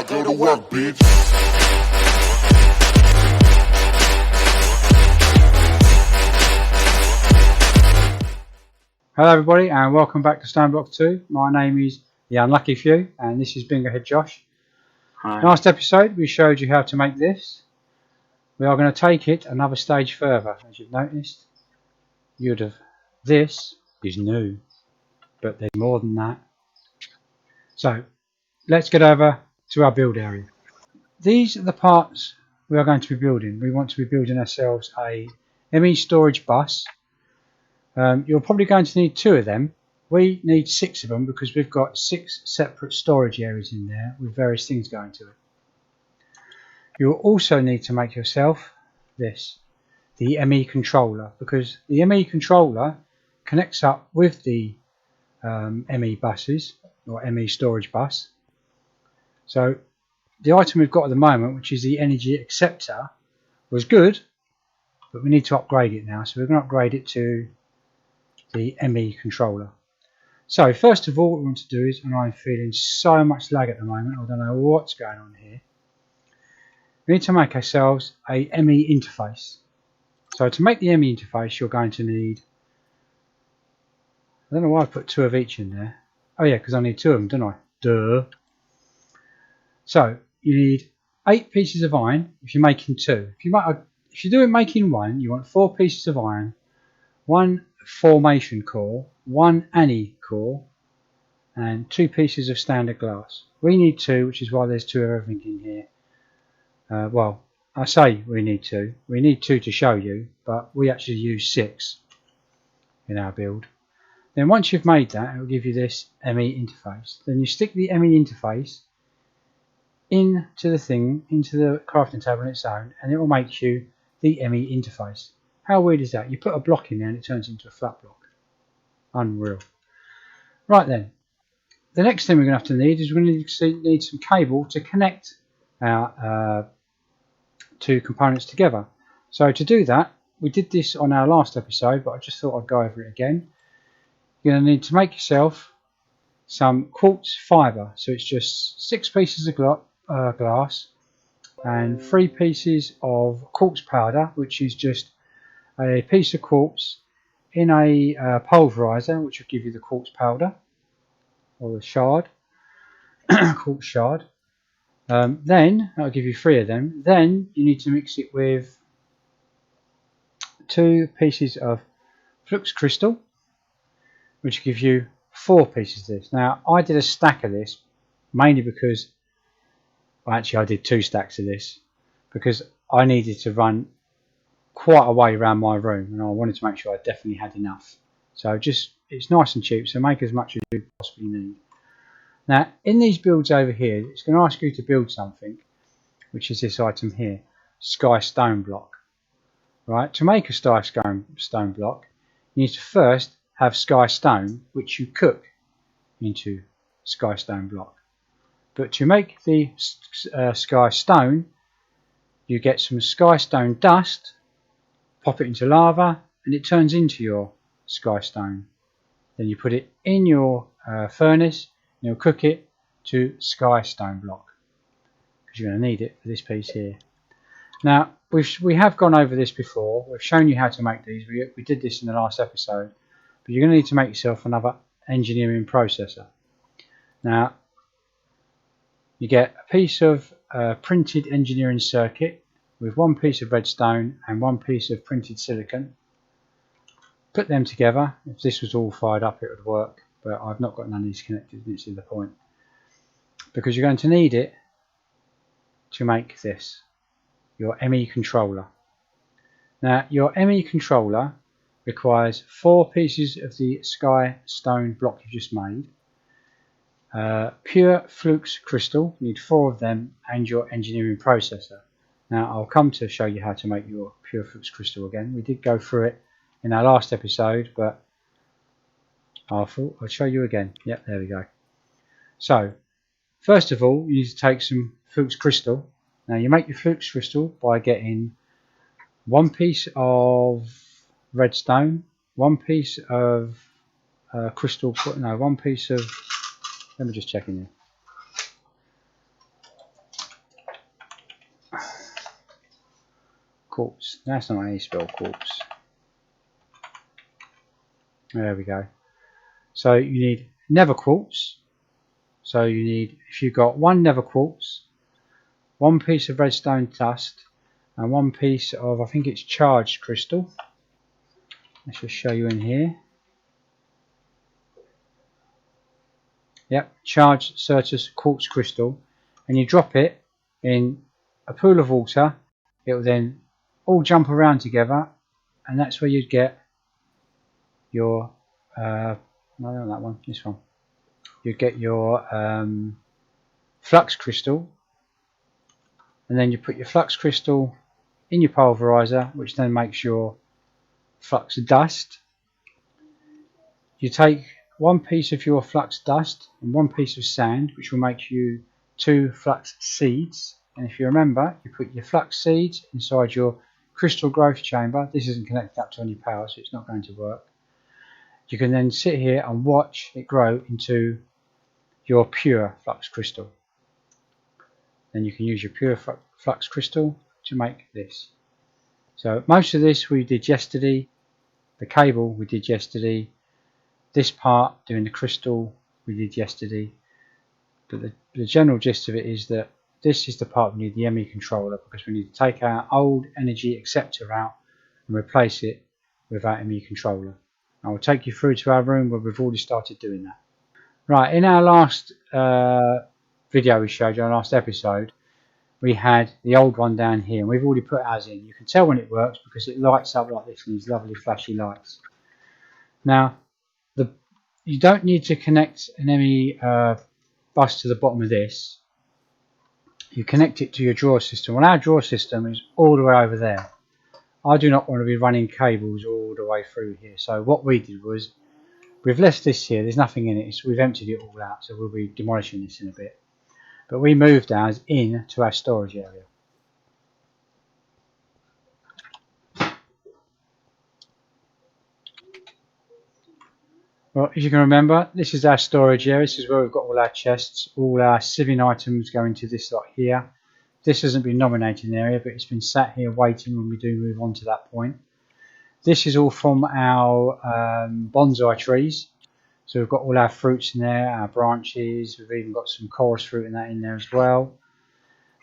I go to work, bitch. Hello everybody and welcome back to Stoneblock 2. My name is TheUnluckyFew and this is Bingerhead Josh. Hi. Last episode we showed you how to make this. We are going to take it another stage further. As you've noticed, this is new, but there's more than that. So let's get over to our build area. These are the parts we are going to be building. We want to be building ourselves a ME storage bus. You're probably going to need 2 of them. We need 6 of them because we've got 6 separate storage areas in there with various things going to it. You'll also need to make yourself the ME controller, because the ME controller connects up with the ME buses or ME storage bus. So the item we've got at the moment, which is the energy acceptor, was good, but we need to upgrade it now. So we're going to upgrade it to the ME controller. So first of all, what we want to do is, and I'm feeling so much lag at the moment, I don't know what's going on here. We need to make ourselves a ME interface. So to make the ME interface, you're going to need, I don't know why I put 2 of each in there. Oh yeah, because I need 2 of them, don't I? Duh. So you need 8 pieces of iron if you're making 2. If you're doing making 1, you want 4 pieces of iron, 1 formation core, 1 Annie core, and 2 pieces of standard glass. We need 2, which is why there's 2 of everything in here. Well, I say we need 2. We need 2 to show you, but we actually use 6 in our build. Then once you've made that, it will give you this ME interface. Then you stick the ME interface into the crafting table on its own, and it will make you the ME interface. How weird is that? You put a block in there and it turns into a flat block. Unreal. Right then, the next thing we're going to have to need is we're going to need some cable to connect our 2 components together. So to do that, we did this on our last episode, but I just thought I'd go over it again. You're going to need to make yourself some quartz fibre. So it's just 6 pieces of glass and 3 pieces of quartz powder, which is just a piece of quartz in a pulverizer, which will give you the quartz powder or the shard, quartz shard. Then that'll give you 3 of them. Then you need to mix it with 2 pieces of flux crystal, which will give you 4 pieces of this. Now I did a stack of this mainly because, well, actually I did 2 stacks of this because I needed to run quite a way around my room and I wanted to make sure I definitely had enough. So it's nice and cheap, so make as much as you possibly need. Now in these builds over here, it's going to ask you to build something, which is this item here, Sky Stoneblock. Right, to make a Sky Stone block, you need to first have Sky Stone, which you cook into Sky Stone block. But to make the Sky Stone, you get some Sky Stone dust, pop it into lava, and it turns into your Sky Stone. Then you put it in your furnace, and you'll cook it to Sky Stone block, because you're going to need it for this piece here. Now we have gone over this before. We've shown you how to make these. We did this in the last episode, but you're going to need to make yourself another engineering processor. Now you get a piece of printed engineering circuit with 1 piece of redstone and 1 piece of printed silicon. Put them together. If this was all fired up, it would work, but I've not got none of these connected, and it's the point, because you're going to need it to make this, your ME controller. Now your ME controller requires 4 pieces of the Sky Stone block you just made, pure flux crystal, you need 4 of them, and your engineering processor. Now I'll come to show you how to make your pure flux crystal again. We did go through it in our last episode, but I'll show you again. Yep, there we go. So first of all, you need to take some flux crystal. Now you make your flux crystal by getting 1 piece of redstone, 1 piece of crystal, no, 1 piece of, let me just check in here. quartz. That's not how you spell quartz. There we go. So you need nether quartz. So you need, if you've got one nether quartz, one piece of redstone dust, and one piece of, I think it's charged crystal. Let's just show you in here. Yep, charged Certus quartz crystal, and you drop it in a pool of water. It will then all jump around together, and that's where you'd get your no, not that one, this one. You get your flux crystal, and then you put your flux crystal in your pulverizer, which then makes your flux dust. You take one piece of your flux dust and one piece of sand, which will make you 2 flux seeds. And if you remember, you put your flux seeds inside your crystal growth chamber. This isn't connected up to any power, so it's not going to work. You can then sit here and watch it grow into your pure flux crystal. Then you can use your pure flux crystal to make this. So most of this we did yesterday. The cable we did yesterday. This part doing the crystal we did yesterday. But the general gist of it is that this is the part we need the ME controller, because we need to take our old energy acceptor out and replace it with our ME controller. I will take you through to our room where we've already started doing that. Right, in our last video we showed you, our last episode, we had the old one down here, and we've already put ours in. You can tell when it works because it lights up like this in these lovely flashy lights. Now, you don't need to connect an ME bus to the bottom of this. You connect it to your drawer system. Well, our drawer system is all the way over there. I do not want to be running cables all the way through here. So what we did was, we've left this here, there's nothing in it, so we've emptied it all out, so we'll be demolishing this in a bit. But we moved ours in to our storage area. Well, as you can remember, this is our storage area. This is where we've got all our chests. All our sieving items go into this lot here. This hasn't been nominated in the area, but it's been sat here waiting when we do move on to that point. This is all from our bonsai trees. So we've got all our fruits in there, our branches. We've even got some chorus fruit in there as well.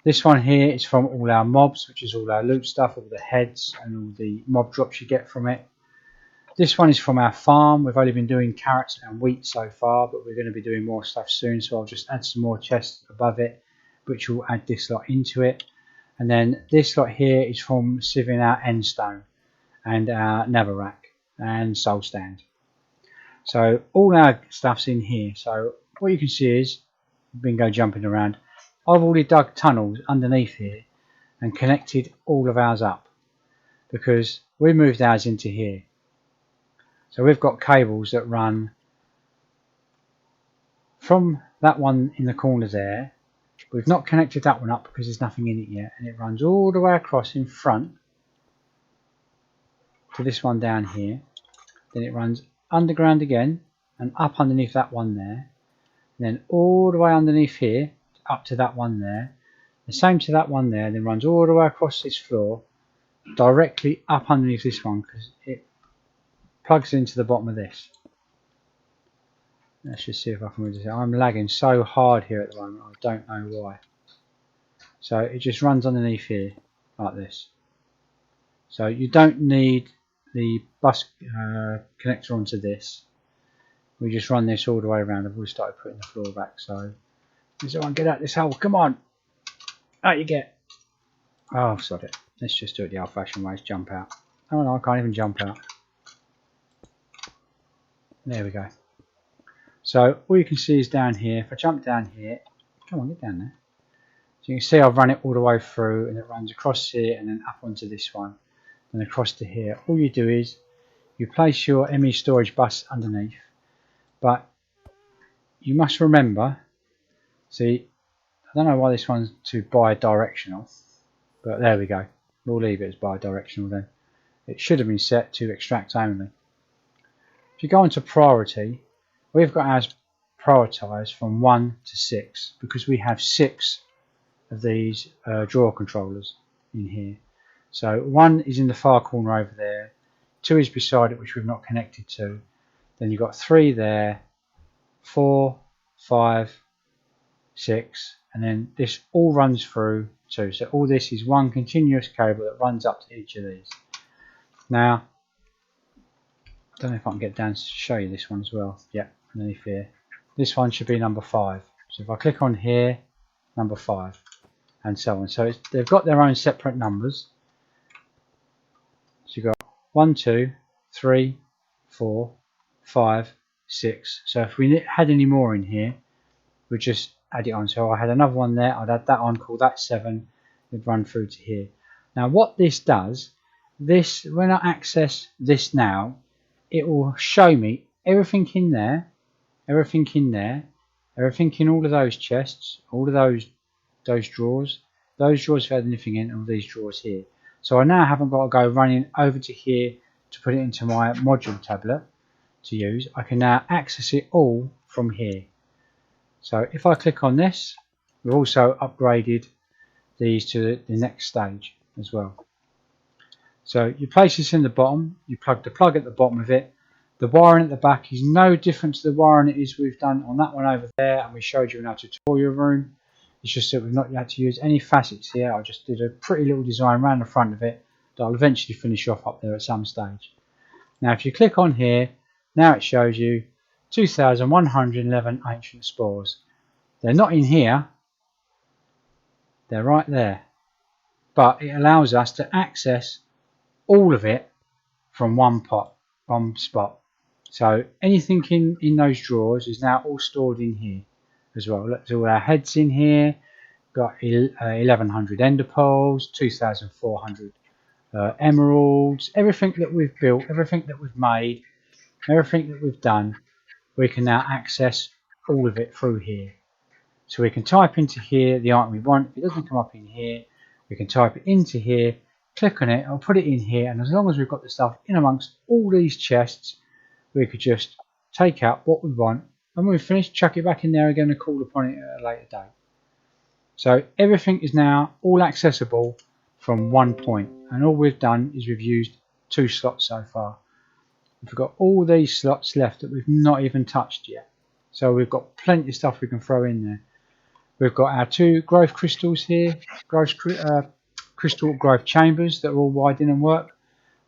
This one here is from all our mobs, which is all our loot stuff, all the heads and all the mob drops you get from it. This one is from our farm. We've only been doing carrots and wheat so far, but we're going to be doing more stuff soon, so I'll just add some more chests above it, which will add this lot into it. And then this lot here is from sieving our endstone and our netherrack and soul stand. So all our stuff's in here. So what you can see is, bingo jumping around, I've already dug tunnels underneath here and connected all of ours up, because we moved ours into here. So we've got cables that run from that one in the corner there. We've not connected that one up because there's nothing in it yet, and it runs all the way across in front to this one down here. Then it runs underground again and up underneath that one there, and then all the way underneath here up to that one there, the same to that one there, then runs all the way across this floor directly up underneath this one, because it plugs into the bottom of this. Let's just see if I can read this. I'm lagging so hard here at the moment, I don't know why. So it just runs underneath here like this. So you don't need the bus connector onto this. We just run this all the way around. I've already started putting the floor back. So does everyone get out this hole? Come on, out you get. Oh, sod it. Let's just do it the old-fashioned way. Jump out. Oh no, I can't even jump out. There we go. So all you can see is down here. If I jump down here, come on, get down there. So you can see I've run it all the way through, and it runs across here and then up onto this one and across to here. All you do is you place your ME storage bus underneath, but you must remember, see, I don't know why this one's too bi-directional, but there we go. We'll leave it as bi-directional then. It should have been set to extract only. If you go into priority, we've got ours prioritised from 1 to 6 because we have 6 of these drawer controllers in here. So 1 is in the far corner over there, 2 is beside it, which we've not connected to. Then you've got 3 there, 4, 5, 6, and then this all runs through 2. So all this is one continuous cable that runs up to each of these. Now, I don't know if I can get down to show you this one as well. Yep, underneath here. This one should be number 5. So if I click on here, number 5, and so on. So they've got their own separate numbers. So you've got 1, 2, 3, 4, 5, 6. So if we had any more in here, we'd just add it on. So I had another one there, I'd add that on, call that 7, it'd run through to here. Now what this does, when I access this now, it will show me everything in there, everything in there, everything in all of those chests, all of those drawers if I had anything in all these drawers here. So I now haven't got to go running over to here to put it into my module tablet to use. I can now access it all from here. So if I click on this, we've also upgraded these to the next stage as well. So you place this in the bottom, you plug the plug at the bottom of it. The wiring at the back is no different to the wiring it is we've done on that one over there, and we showed you in our tutorial room. It's just that we've not had to use any facets here. I just did a pretty little design around the front of it that I'll eventually finish off up there at some stage. Now if you click on here, now it shows you 2111 ancient spores. They're not in here, they're right there, but it allows us to access all of it from one spot. So anything in those drawers is now all stored in here as well. Look, there's all our heads in here. Got 1100 ender pearls, 2400 emeralds. Everything that we've built, everything that we've made, everything that we've done, we can now access all of it through here. So we can type into here the item we want. If it doesn't come up in here, we can type it into here, click on it, I'll put it in here, and as long as we've got the stuff in amongst all these chests, we could just take out what we want, and when we've finished, chuck it back in there again and call upon it at a later date. So everything is now all accessible from one point, and all we've done is we've used 2 slots so far. We've got all these slots left that we've not even touched yet, so we've got plenty of stuff we can throw in there. We've got our 2 growth crystals here, crystal growth chambers that are all wired in and work.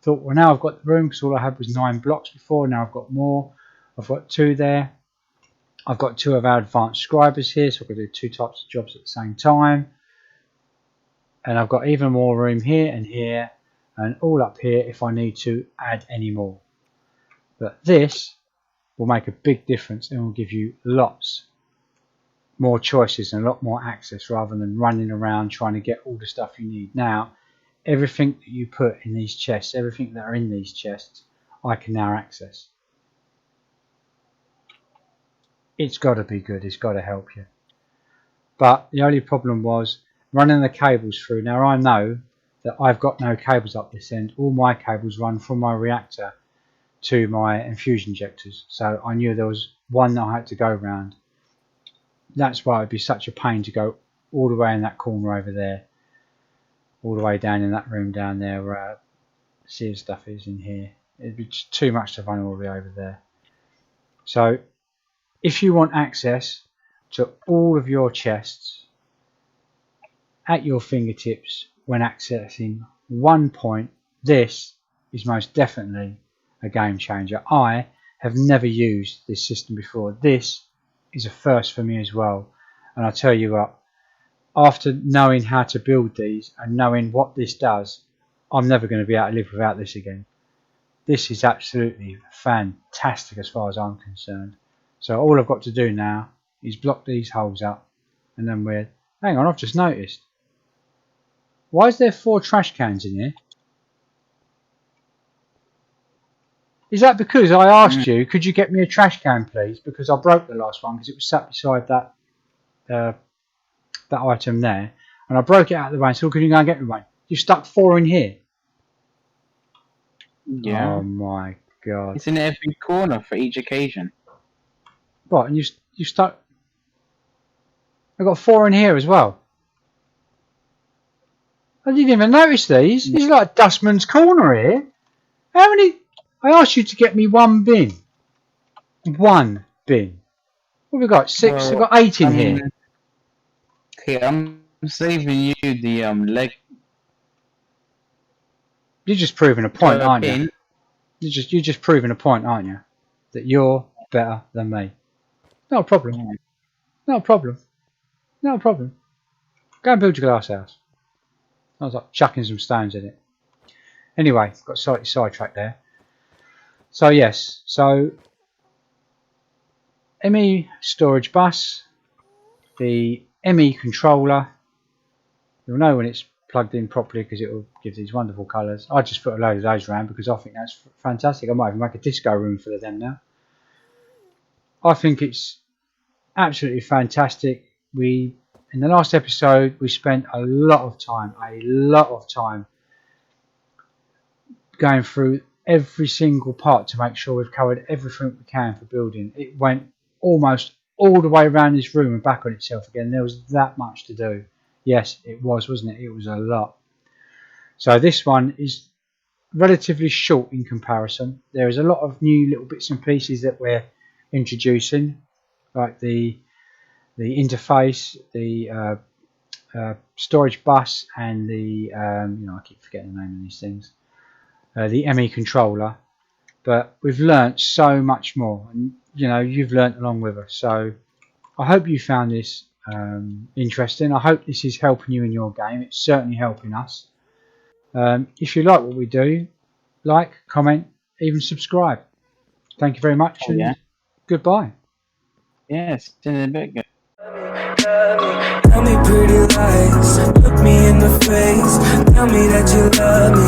Thought, well, now I've got the room because all I had was 9 blocks before. Now I've got more. I've got 2 there. I've got 2 of our advanced scribers here, so I can do 2 types of jobs at the same time. And I've got even more room here, and all up here if I need to add any more. But this will make a big difference and will give you lots more choices and a lot more access rather than running around trying to get all the stuff you need. Now everything that you put in these chests, everything that are in these chests, I can now access. It's got to be good, it's got to help you. But the only problem was running the cables through. Now I know that I've got no cables up this end. All my cables run from my reactor to my infusion injectors, so I knew there was one that I had to go around. That's why it would be such a pain to go all the way in that corner over there, all the way down in that room down there where our sieve stuff is in here. It'd be just too much to run all the way over there. So if you want access to all of your chests at your fingertips when accessing one point, this is most definitely a game changer. I have never used this system before. This is a first for me as well, and I tell you what, after knowing how to build these and knowing what this does, I'm never going to be able to live without this again. This is absolutely fantastic as far as I'm concerned. So all I've got to do now is block these holes up, and then hang on, I've just noticed, why is there 4 trash cans in here? Is that because I asked you, could you get me a trash can please, because I broke the last one because it was sat beside that item there, and I broke it out of the way and said, could you go and get me one? You stuck 4 in here. Yeah. Oh my god. It's in every corner for each occasion. Right, and you stuck, I've got 4 in here as well. I didn't even notice these. This is like Dustman's Corner here. How many? I asked you to get me one bin. One bin. What have we got? 6. Well, We've got 8 in here. Okay, I'm saving you the leg. You're just proving a point, aren't you? Pin. You're just proving a point, aren't you? That you're better than me. Not a problem. Yeah. Not a problem. Not a problem. Go and build your glass house. I was like chucking some stones in it. Anyway, got slightly sidetracked there. So yes, so ME storage bus, the ME controller. You'll know when it's plugged in properly because it will give these wonderful colours. I just put a load of those around because I think that's fantastic. I might even make a disco room for them now. I think it's absolutely fantastic. In the last episode we spent a lot of time going through every single part to make sure we've covered everything we can for building. It went almost all the way around this room and back on itself again. There was that much to do. Yes, it was, wasn't it? It was a lot. So this one is relatively short in comparison. There is a lot of new little bits and pieces that we're introducing, like the interface, the storage bus, and the I keep forgetting the name of these things. The ME controller, but we've learnt so much more, and you've learnt along with us. So I hope you found this interesting. I hope this is helping you in your game. It's certainly helping us. If you like what we do, like, comment, even subscribe. Thank you very much, and goodbye. Yes, in a bit. Tell me pretty lies, look me in the face. Tell me that you love me.